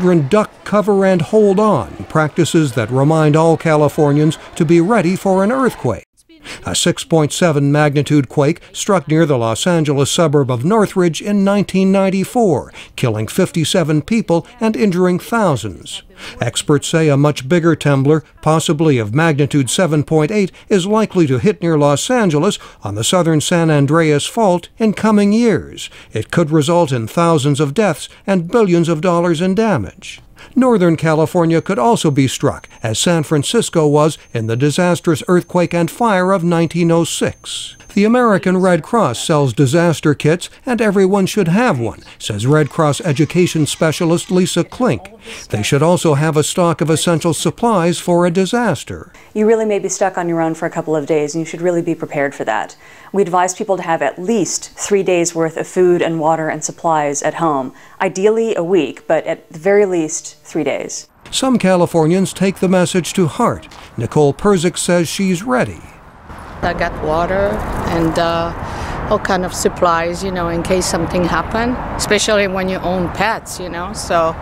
children duck, cover, and hold on, practices that remind all Californians to be ready for an earthquake. A 6.7 magnitude quake struck near the Los Angeles suburb of Northridge in 1994, killing 57 people and injuring thousands. Experts say a much bigger trembler, possibly of magnitude 7.8, is likely to hit near Los Angeles on the southern San Andreas Fault in coming years. It could result in thousands of deaths and billions of dollars in damage. Northern California could also be struck, as San Francisco was in the disastrous earthquake and fire of 1906. The American Red Cross sells disaster kits, and everyone should have one, says Red Cross education specialist Lisa Klink. They should also have a stock of essential supplies for a disaster. You really may be stuck on your own for a couple of days, and you should really be prepared for that. We advise people to have at least 3 days' worth of food and water and supplies at home, ideally a week, but at the very least 3 days. Some Californians take the message to heart. Nicole Perzik says she's ready. I got water and all kind of supplies, in case something happen, especially when you own pets, so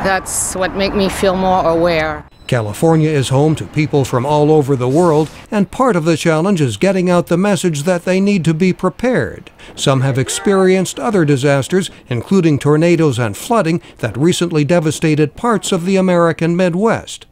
that's what makes me feel more aware. California is home to people from all over the world, and part of the challenge is getting out the message that they need to be prepared. Some have experienced other disasters, including tornadoes and flooding that recently devastated parts of the American Midwest.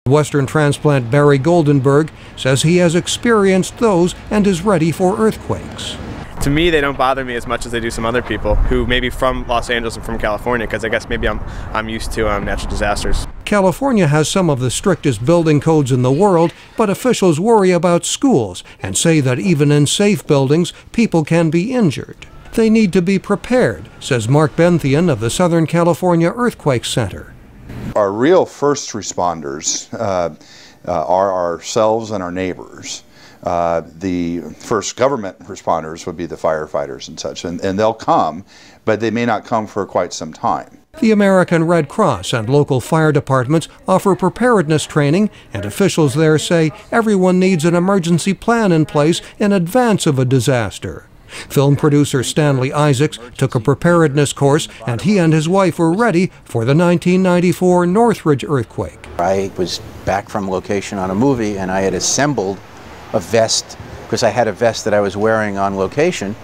Western transplant Barry Goldenberg says he has experienced those and is ready for earthquakes. To me, they don't bother me as much as they do some other people who may be from Los Angeles and from California, because I guess maybe I'm used to natural disasters. California has some of the strictest building codes in the world, but officials worry about schools and say that even in safe buildings, people can be injured. They need to be prepared, says Mark Benthien of the Southern California Earthquake Center. Our real first responders are ourselves and our neighbors. The first government responders would be the firefighters and such, and they'll come, but they may not come for quite some time. The American Red Cross and local fire departments offer preparedness training, and officials there say everyone needs an emergency plan in place in advance of a disaster. Film producer Stanley Issacs took a preparedness course, and he and his wife were ready for the 1994 Northridge earthquake. I was back from location on a movie, and I had assembled a vest, because I had a vest that I was wearing on location,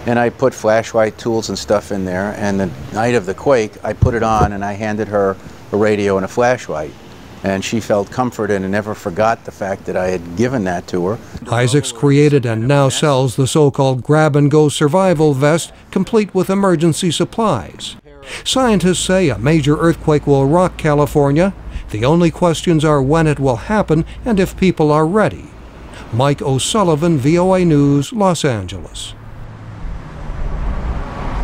and I put flashlight tools and stuff in there, and the night of the quake, I put it on and I handed her a radio and a flashlight. And she felt comforted and never forgot the fact that I had given that to her. Issacs created and now sells the so-called grab-and-go survival vest, complete with emergency supplies. Scientists say a major earthquake will rock California. The only questions are when it will happen and if people are ready. Mike O'Sullivan, VOA News, Los Angeles.